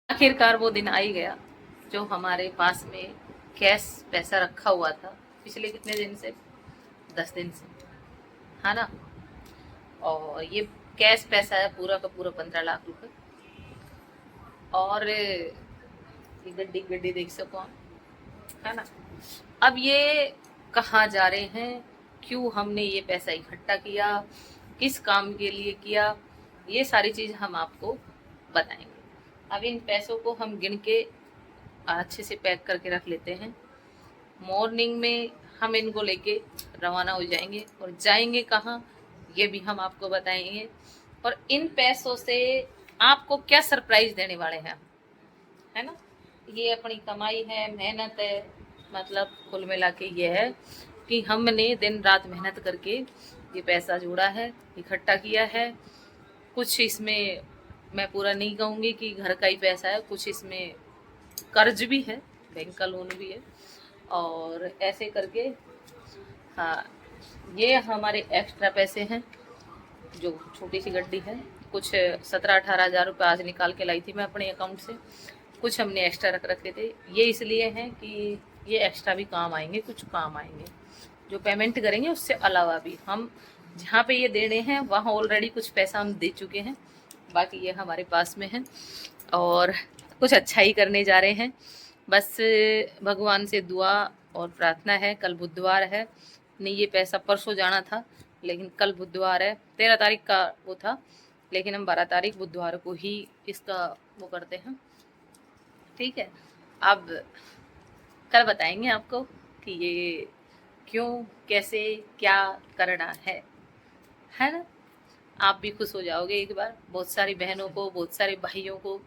आखिरकार वो दिन आ ही गया जो हमारे पास में कैश पैसा रखा हुआ था पिछले कितने दिन से, 10 दिन से, है ना। और ये कैश पैसा है पूरा का पूरा 15 लाख रुपए। और ये गड्डी गड्डी देख सको आप, है ना। अब ये कहाँ जा रहे हैं, क्यों हमने ये पैसा इकट्ठा किया, किस काम के लिए किया, ये सारी चीज हम आपको बताएंगे। अब इन पैसों को हम गिन के अच्छे से पैक करके रख लेते हैं। मॉर्निंग में हम इनको लेके रवाना हो जाएंगे और जाएंगे कहाँ ये भी हम आपको बताएंगे। और इन पैसों से आपको क्या सरप्राइज देने वाले हैं, है ना। ये अपनी कमाई है, मेहनत है, मतलब कुल मिला के ये है कि हमने दिन रात मेहनत करके ये पैसा जोड़ा है, इकट्ठा किया है। कुछ इसमें मैं पूरा नहीं कहूँगी कि घर का ही पैसा है, कुछ इसमें कर्ज भी है, बैंक का लोन भी है। और ऐसे करके हाँ, ये हमारे एक्स्ट्रा पैसे हैं जो छोटी सी गड्डी है। कुछ 17-18 हज़ार रुपये आज निकाल के लाई थी मैं अपने अकाउंट से, कुछ हमने एक्स्ट्रा रख रखे थे। ये इसलिए हैं कि ये एक्स्ट्रा भी काम आएंगे, कुछ काम आएंगे जो पेमेंट करेंगे। उससे अलावा भी हम जहाँ पे ये देने हैं वहाँ ऑलरेडी कुछ पैसा हम दे चुके हैं, बाकी ये हमारे पास में है और कुछ अच्छा ही करने जा रहे हैं। बस भगवान से दुआ और प्रार्थना है। कल बुधवार है, नहीं ये पैसा परसों जाना था लेकिन कल बुधवार है, 13 तारीख का वो था, लेकिन हम 12 तारीख बुधवार को ही इसका वो करते हैं। ठीक है, अब कल बताएंगे आपको कि ये क्यों, कैसे, क्या करना है ना। आप भी खुश हो जाओगे एक बार। बहुत सारी बहनों को, बहुत सारे भाइयों को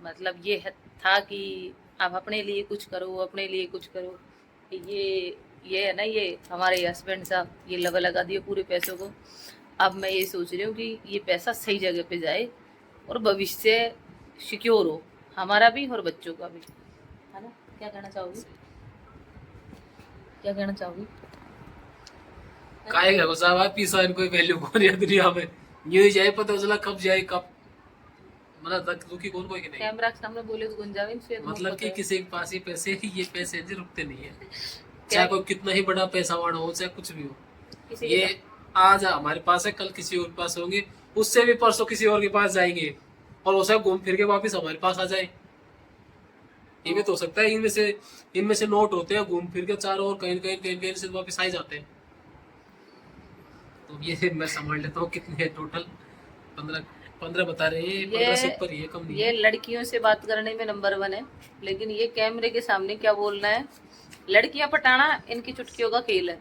मतलब ये था कि आप अपने लिए कुछ करो, अपने लिए कुछ करो। ये है ना, ये हमारे हस्बैंड साहब ये लगा दिए पूरे पैसों को। अब मैं ये सोच रही हूँ कि ये पैसा सही जगह पे जाए और भविष्य सिक्योर हो, हमारा भी और बच्चों का भी, है ना। क्या कहना चाहोगी, क्या कहना चाहोगी? काय घ्यावं साहब, पैसा कोई वैल्यू कौन है दुनिया में। ये जाए पता चला कब जाए कब, मतलब दुखी कौन कोई नहीं। कैमरा के सामने बोले तो गुंजाविन से मतलब कि किसी के पास ही पैसे, ये पैसे जी रुकते नहीं है, चाहे कोई कितना ही बड़ा पैसा वाला हो, चाहे कुछ भी हो। ये आज हमारे पास है, कल किसी और के पास होंगे, उससे भी परसों किसी और के पास जाएंगे और वो सब घूम फिर के वापिस हमारे पास आ जाए। ये भी तो हो सकता है। इनमें से नोट होते हैं घूम फिर के चारों और कहीं से वापिस आ ही जाते हैं। तो ये मैं संभाल लेता हूँ। कितने टोटल 15 बता रहे हैं, 15 से ऊपर ही है, कम नहीं। ये लड़कियों से बात करने में नंबर 1 है, लेकिन ये कैमरे के सामने क्या बोलना है, लड़कियां पटाना इनकी चुटकियों का खेल है।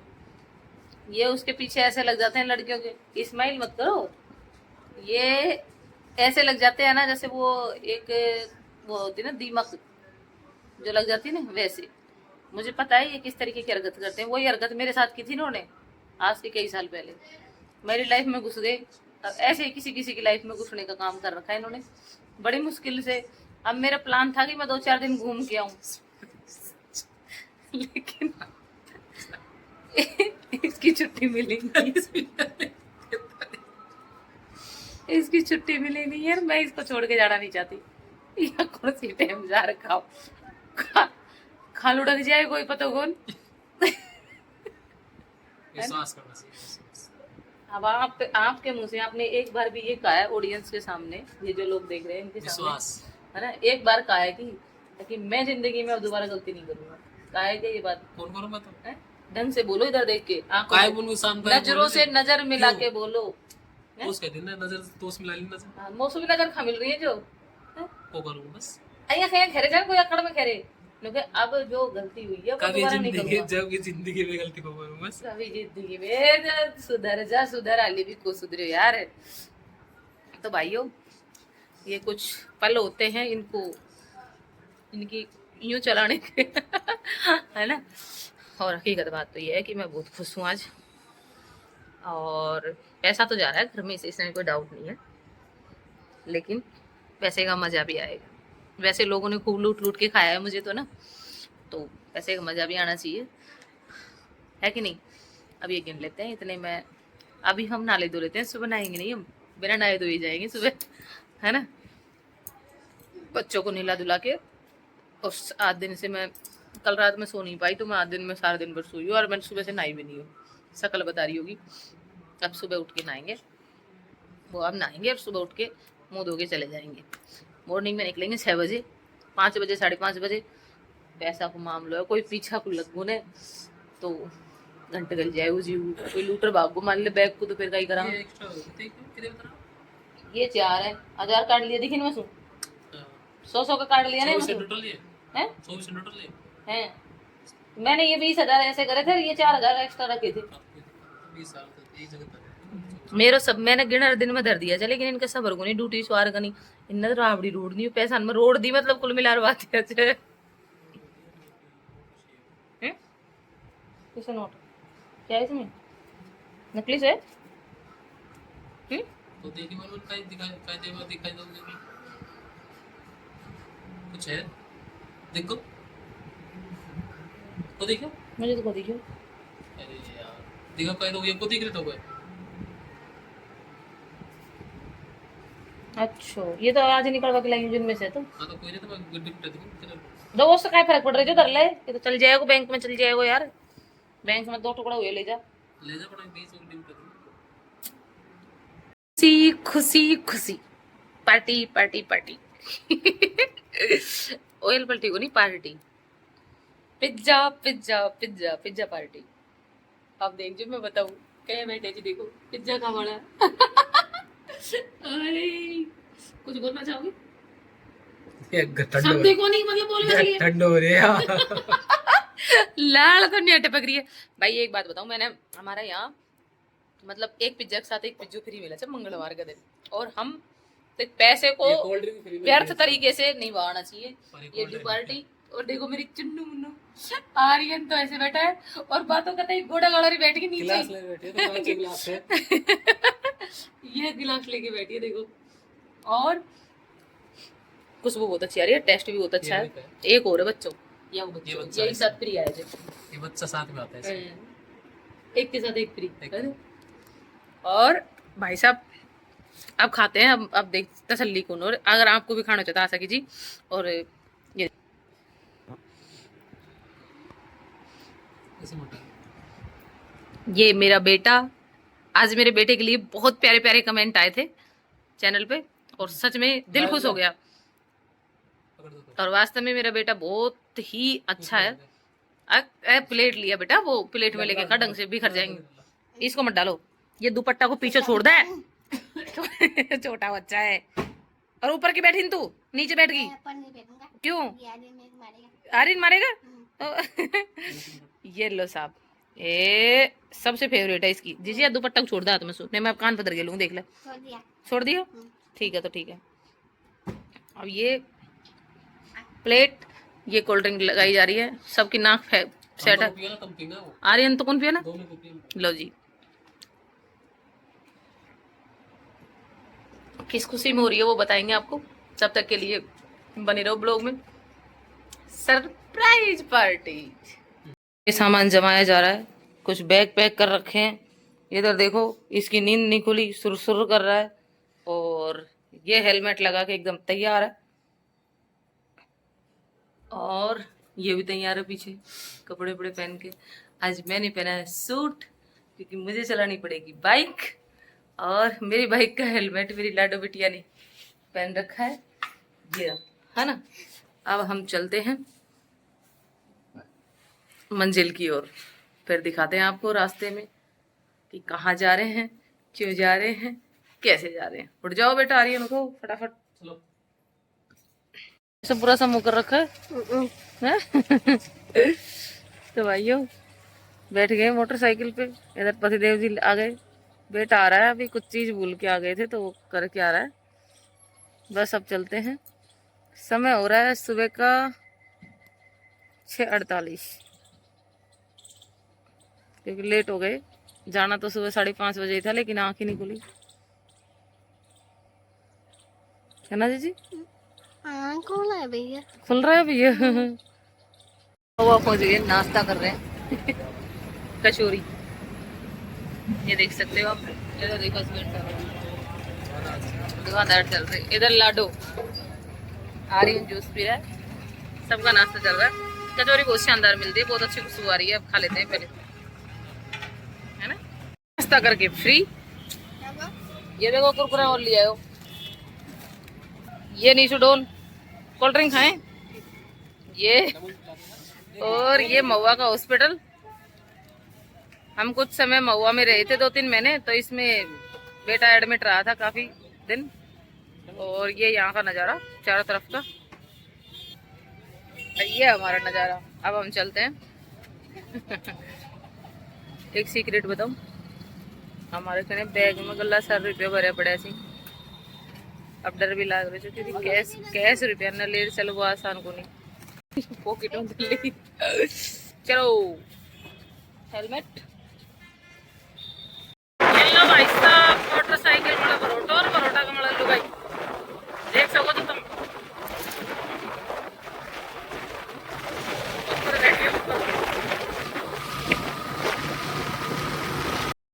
ये उसके पीछे ऐसे लग जाते हैं लड़कियों के, इस्माइल मत करो, ये ऐसे लग जाते हैं ना जैसे वो एक वो होती है ना दीमक जो लग जाती है ना, वैसे। मुझे पता है ये किस तरीके की हरकत करते हैं। वही हरकत मेरे साथ की थी इन्होंने आज के कई साल पहले, मेरी लाइफ में घुस गए। अब ऐसे ही किसी किसी की लाइफ में घुसने का काम कर रखा है इन्होंने बड़ी मुश्किल से। अब मेरा प्लान था कि मैं 2-4 दिन घूम के आऊं लेकिन इसकी छुट्टी मिली नहीं, इसकी छुट्टी मिली नहीं यार। मैं इसको छोड़ के जाना नहीं चाहती। या कौन सी टाइम जा रखा हो, खा लुढ़क जाए कोई पता कौन। विश्वास करना चाहिए। अब आपके मुंह से आपने एक बार भी ये कहा है ऑडियंस के सामने, ये जो लोग देख रहे हैं इनके सामने, है ना, एक बार कहा है कि मैं जिंदगी में अब दोबारा गलती नहीं करूंगा। कहा है कि ये बात कौन करूंगा तो ढंग से बोलो, इधर देख के नजरों से नजर मिला के बोलो। उसके दिन नजर तो मिला ली नजर, मौसमी नजर खा मिल रही है जो वो करूंगा बस। अया खेरे जान कोई अकड़ में खेरे, क्योंकि अब जो गलती हुई है वो दोबारा नहीं करूंगा। जब जिंदगी में गलती को करूं बस, कभी जिंदगी में सुधर जा, सुधर आली भी को सुधरे यार। तो भाइयों ये कुछ पल होते हैं, इनकी यूं चलाने के है ना। और हकीकत बात तो ये है कि मैं बहुत खुश हूँ आज, और पैसा तो जा रहा है घर में से, इसमें कोई डाउट नहीं है, लेकिन पैसे का मजा भी आएगा। वैसे लोगों ने खूब लूट लूट के खाया है मुझे तो ना, तो पैसे का मजा भी आना चाहिए, है कि नहीं। अब ये गिन लेते हैं, इतने मैं अभी हम नाले धो लेते हैं, सुबह नहाएंगे नहीं हम, बिना नहाए धोए जाएंगे सुबह, है ना। बच्चों को नहला धुला के, और आज दिन से मैं कल रात में सो नहीं पाई, तो मैं आज दिन में सारा दिन भर सोई हूँ, और मैं सुबह से नहाई भी नहीं हूँ, शकल बता रही होगी। अब सुबह उठ के नहाएंगे, वो अब नहाएंगे और सुबह उठ के मुँह धो के चले जाएंगे। मॉर्निंग में निकलेंगे 6 बजे, 5 बजे 5:30 बजे। पैसा को मामलो है, कोई पीछा को लगू ने तो घंटे गल जाए जी, कोई लूटर भाग को मान ले बैग को, तो फिर कहीं करा। ये 4 है, 1000 काट लिया, देखिए मैं 100 का काट लिया ना, है मैंने ये 20,000 ऐसे करे थे, ये 4,000 एक्स्ट्रा रखे थे मेरे सब। मैंने गिनर दिन में धर दिया था, लेकिन इनका सब नहीं ड्यूटी स्वार का नहीं, इन राबड़ी रोड नहीं पैसा में रोड दी, मतलब कुल मिला बात है। नोट क्या है इसमें, नकली से तो देखिए मन का दिखाई दोगे कुछ है, देखो तो देखो, मुझे तो देखियो। अरे यार दिखा कह दो, ये को दिख रहे तो कोई। अच्छा ये तो आज निकलवा के लाई जिनमें से, तो हां तो कोई नहीं, तो मैं गुड्डी पिटा दूंगा दो, उससे क्या फर्क पड़ रहा है, जो धर ले, ये तो चल जाएगा बैंक में, चल जाएगा यार, बैंक में 2 टुकड़ा हुए ले जा पड़ा 20 गुड्डी पिटा दूंगा। खुशी खुशी खुशी, पार्टी पार्टी पार्टी। ऑयल पलटी को नहीं, party, pizza pizza pizza pizza party. आप देख जो मैं बताऊं क्या बैठे जी, देखो पिज्जा का बड़ा। अरे कुछ बोलना चाहोगे? सब देखो नहीं, मतलब बोलने ठंड हो रही है। लाल तो नहीं टपक रही है भाई। एक बात बताऊं, मैंने हमारा यहाँ मतलब एक पिज्जा के साथ एक पिज्जू फ्री मिला था मंगलवार का दिन, और हम तो पैसे को व्यर्थ तरीके से नहीं बहाना चाहिए। ये डी पार्टी, और देखो मेरी चुन्नू मुन्नू आर्यन तो ऐसे बैठा है, और बातों करता है घोड़ा गाड़ा बैठ के नीचे गिलास है। ये गिलास लेके बैठी है देखो, और खुशबू बहुत अच्छी आ रही है, टेस्ट भी बहुत अच्छा है। एक और है बच्चों, ये बच्चा एक साथ फ्री आया, ये बच्चा साथ में आता है, एक के साथ एक फ्री। और भाई साहब अब खाते हैं, अब देख तसल्ली कौन, और अगर आपको भी खाना चाहता आ सके जी। और ये मेरा बेटा, आज मेरे बेटे के लिए बहुत प्यारे प्यारे कमेंट आए थे चैनल पे, और सच में दिल खुश हो गया। और वास्तव में मेरा बेटा बहुत ही अच्छा है। प्लेट लिया बेटा, वो प्लेट में लेके खा, ढंग से बिखर जाएंगे। इसको मत डालो, ये दुपट्टा को पीछे छोड़ दे। छोटा बच्चा है, और ऊपर की बैठी तू, नीचे बैठ गई क्यों? आर्यन मारेगा? ये लो साहब, ये सबसे फेवरेट है इसकी। जी दुपट्टा को छोड़ दा तुम्हें सूटने, मैं कान पतर गेलूंगा, देख ले। छोड़ दिया? ठीक है, तो ठीक है। अब ये प्लेट, ये कोल्ड ड्रिंक लगाई जा रही है, सबकी नाक सेट है। आर्यन तो कौन पिया ना, लो जी। किस खुशी में हो रही है वो बताएंगे आपको, तब तक के लिए बने रहो ब्लॉग में। सरप्राइज पार्टी, ये सामान जमाया जा रहा है, कुछ बैग पैक कर रखे हैं। इधर देखो इसकी नींद नहीं खुली, सुर कर रहा है, और ये हेलमेट लगा के एकदम तैयार है, और ये भी तैयार है पीछे कपड़े वपड़े पहन के। आज मैंने पहना है सूट, क्योंकि मुझे चलानी पड़ेगी बाइक, और मेरी बाइक का हेलमेट मेरी लाडो बिटिया ने पहन रखा है, ये है ना। अब हम चलते हैं मंजिल की ओर, फिर दिखाते हैं आपको रास्ते में कि कहाँ जा रहे हैं, क्यों जा रहे हैं, कैसे जा रहे हैं। उठ जाओ बेटा, आर्यन उठो फटाफट, चलो। सब पूरा समूह कर रखा है। तो भाइयों बैठ गए मोटरसाइकिल पे, इधर पतिदेव जी आ गए। बेटा आ रहा है, अभी कुछ चीज भूल के आ गए थे, तो वो करके आ रहा है। बस अब चलते हैं, समय हो रहा है सुबह का 6:48, क्योंकि लेट हो गए। जाना तो सुबह 5:30 बजे था, लेकिन आँख ही नहीं खुली, है ना जी? खुल रहा है भैया, खुल रहा है भैया। वो पहुंच गए, नाश्ता कर रहे हैं। कचौरी ये देख सकते हो आप, इधर देखो दुकानदार चल रहे, इधर लाडो आर्यन जूस पी रहा है, सबका नाश्ता चल रहा है। कचौरी बहुत शानदार मिलती है, बहुत अच्छी खुशबू आ रही है, अब खा लेते हैं पहले, है ना। नाश्ता करके फ्री। ये देखो कुरकुरा और ले आयो, ये नीचू डोन कोल्ड ड्रिंक खाएं ये, और ये महुआ का हॉस्पिटल। हम कुछ समय महुआ में रहे थे 2-3 महीने, तो इसमें बेटा एडमिट रहा था काफी दिन। और ये यहाँ का नज़ारा चारों तरफ का, ये हमारा नज़ारा। अब हम चलते हैं। एक सीक्रेट बताऊं, हमारे कने बैग में गला 100 रुपये भरे पड़े सी। अब डर भी लाग रहे क्योंकि कैश रुपया न ले चलो, वो आसान को नहीं पॉकेटों में। चलो हेलमेट, हेलो भाई साहब, मोटरसाइकिल वाला परोठा और परोठा का मड़ा लो भाई, देख सको तो तुम।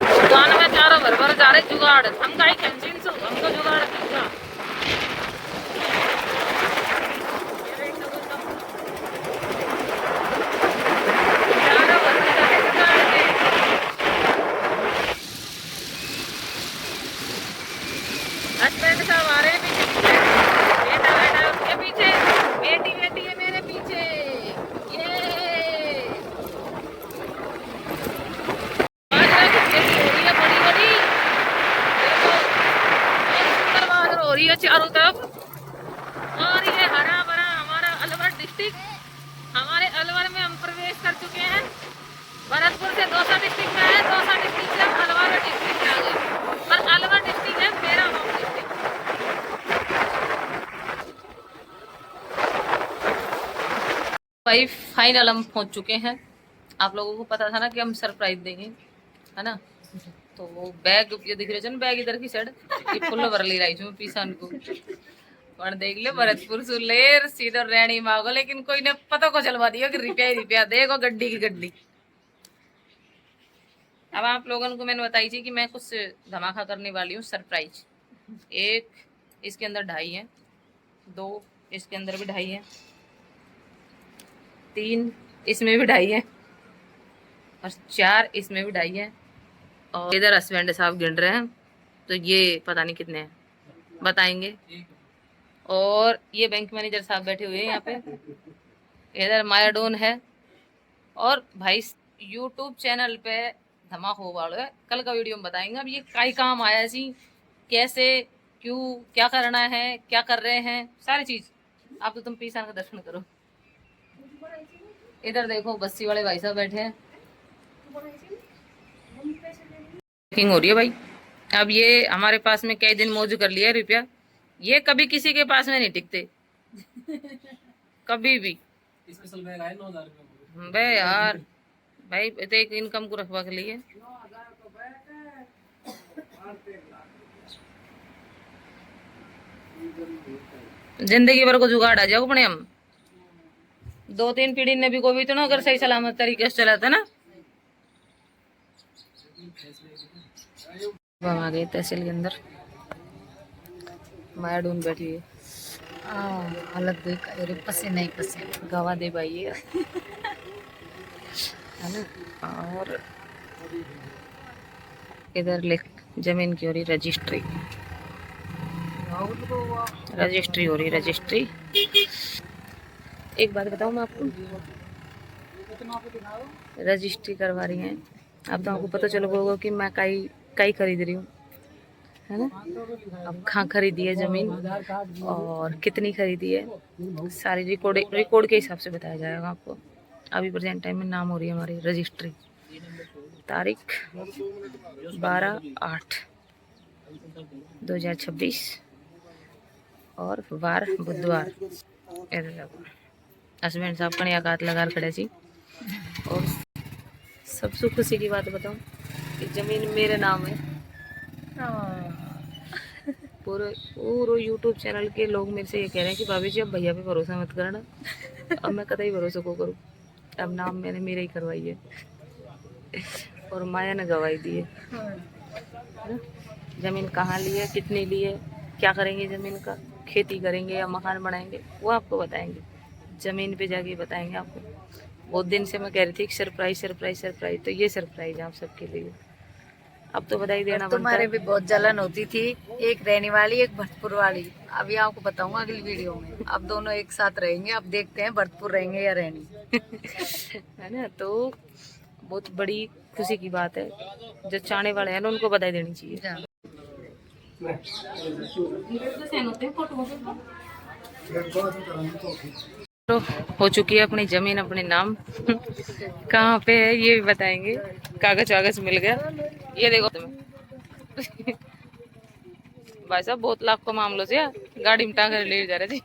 दुकान में चारों भर जा रहे जुगाड़, हम का ही कैंसिल सो हमको जुगाड़ दिखा। हस्बैंड साहब आ रहे हैं पीछे, बेटा बैठा है उसके पीछे, बेटी है मेरे पीछे। ये बाजरा की खेती हो रही है बड़ी बड़ी, देखो सुंदर बाजरा हो रही है चारों तरफ। और ये हरा भरा हमारा अलवर डिस्ट्रिक्ट। हमारे अलवर में हम प्रवेश कर चुके हैं। भरतपुर से दौसा डिस्ट्रिक्ट में है, दौसा डिस्ट्रिक्ट से अलवर डिस्ट्रिक्ट में आ गए, पर अलवर डिस्ट्रिक्ट है मेरा होम डिस्ट्रिक्ट। भाई फाइनल हम पहुंच चुके हैं। आप लोगों को पता था ना कि हम सरप्राइज देंगे, है ना। तो वो बैग ये दिख रहे बैग इधर की साइड, ये फुल भर ले रही हूँ पीसान को, पर देख ले भरतपुर से लेर सीधा रैनी मांगो, लेकिन कोई ने पता को चलवा दिया कि रुपया ही रुपया, देखो गड्डी की गड्डी। अब आप लोगों को मैंने बताई थी कि मैं कुछ धमाका करने वाली हूँ, सरप्राइज। एक इसके अंदर 2.5 है, 2 इसके अंदर भी 2.5 है, 3 इसमें भी 2.5 है, और 4 इसमें भी 2.5 है। और इधर हस्बैंड साहब गिन रहे हैं, तो ये पता नहीं कितने हैं, बताएंगे। और ये बैंक मैनेजर साहब बैठे हुए हैं यहाँ पे, इधर मायाडोन है। और भाई यूट्यूब चैनल पे धमाका वाला है, कल का वीडियो में बताएंगे। अब ये काई काम आया सी, कैसे, क्यों, क्या करना है, क्या कर रहे हैं, सारी चीज। आप तो तुम पीसान का दर्शन करो। इधर देखो बस्सी वाले भाई साहब बैठे हैं, बुकिंग हो रही है भाई। अब ये हमारे पास में कई दिन मौज कर लिया रुपया, ये कभी किसी के पास में नहीं टिकते कभी भी। स्पेशल बैग आए 9,000 रुपये बे यार, भाई तो एक इनकम को रखवा के लिए। जिंदगी भर को जुगाड़ आ जाओ अपने। हम 2-3 पीढ़ी ने भी को भी तो ना, अगर सही सलामत तरीके से चलाता ना। हम आ गए तहसील के अंदर, माया डून बैठी है, हालत देख अरे पसीना ही पसीना, गवा दे भाई है ना। और इधर लिख जमीन की हो रही रजिस्ट्री, रजिस्ट्री हो रही रजिस्ट्री। एक बात बताऊं मैं आपको, रजिस्ट्री करवा रही हैं। अब तो आपको पता चल होगा कि मैं काई खरीद रही हूँ, है ना। अब कहाँ खरीदी है जमीन और कितनी खरीदी है, सारी रिकॉर्ड के हिसाब से बताया जाएगा आपको। अभी प्रेजेंट टाइम में नाम हो रही है हमारी रजिस्ट्री, तारीख 12/8/2026 और वार बुधवार। हस्बैंड साहब कने आघात लगा खड़े सी। और सबसे खुशी की बात बताऊं कि जमीन मेरे नाम है। पूरे यूट्यूब चैनल के लोग मेरे से ये कह रहे हैं कि भाभी जी अब भैया पे भरोसा मत करना। अब मैं कतई भरोसा को करूँ, अब नाम मैंने मेरा ही करवाई है। और माया ने गवाही दी है ना? जमीन कहाँ ली है, कितनी ली है, क्या करेंगे जमीन का, खेती करेंगे या मकान बनाएंगे, वो आपको बताएंगे, जमीन पे जाके बताएंगे आपको। बहुत दिन से मैं कह रही थी कि सरप्राइज सरप्राइज सरप्राइज, तो ये सरप्राइज है आप सबके लिए। अब तो बधाई देना बनता तुम्हारे है। भी बहुत जलन होती थी, एक रहने वाली एक भरतपुर वाली। अभी आपको बताऊंगा अगली वीडियो में, अब दोनों एक साथ रहेंगे। अब देखते हैं भरतपुर रहेंगे या रहनी। है ना, तो बहुत बड़ी खुशी की बात है। जो चाहने वाले हैं ना उनको बधाई देनी चाहिए। तो हो चुकी है अपनी जमीन अपने नाम। कहाँ पे है ये भी बताएंगे। कागज वागज मिल गया, ये देखो तुम्हें। भाई साहब बहुत लाख को मामलों से गाड़ी में टांग कर ले जा रहे थे।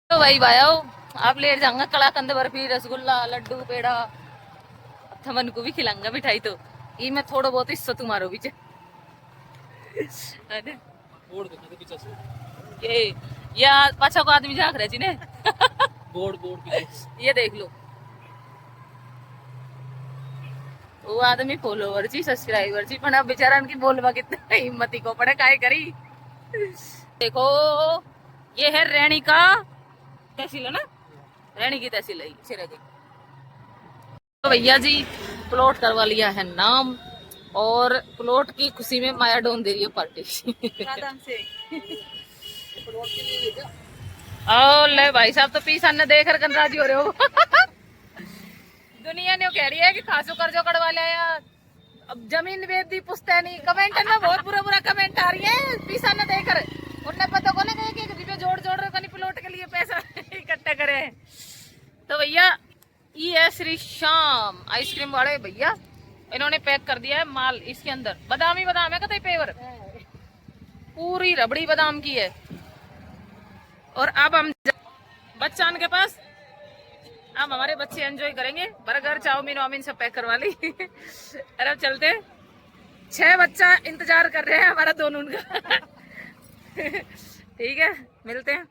तो भाई भाई आप ले जाऊंगा कलाकंद, बर्फी, रसगुल्ला, लड्डू, पेड़ा, थमन को भी खिलाऊंगा मिठाई। तो ये मैं थोड़ा बहुत हिस्सा तुम्हारो बीच ये या पाछा को आदमी झाँक रहे जी ने। बोर्ड ये देख लो, वो आदमी फॉलोवर जी, सब्सक्राइबर जी, पर अब बेचारा उनकी बोलवा कितना हिम्मती को पड़े, काय करी। देखो ये है रैणी का तहसील है ना, रैणी की तहसील है सिरे की। तो भैया जी प्लॉट करवा लिया है नाम, और प्लॉट की खुशी में माया डोन दे रही है पार्टी। ओ ले भाई साहब, तो पीसा ने देख कर गणराजी हो रहे हो। दुनिया ने कह रही है कि खासो कर्जो कड़वा लिया यार, अब जमीन बेच दी पुछते नहीं। कमेंट में बहुत बुरा कमेंट आ रही है पीसा ने देखकर। उन्हें पता को ना कि रुपये जोड़ जोड़ रहे प्लॉट के लिए पैसा इकट्ठा करे। तो भैया ये है श्री श्याम आइसक्रीम वाले भैया, इन्होंने पैक कर दिया है माल। इसके अंदर बादाम ही बादाम है, कतई पेवर पूरी रबड़ी बादाम की है। और अब हम बच्चान के पास, अब हमारे बच्चे एंजॉय करेंगे। बर्गर, चाउमीन वाउमीन सब पैक करवा ली। अरे अब चलते, 6 बच्चा इंतजार कर रहे हैं हमारा दोनों का। ठीक है, मिलते हैं।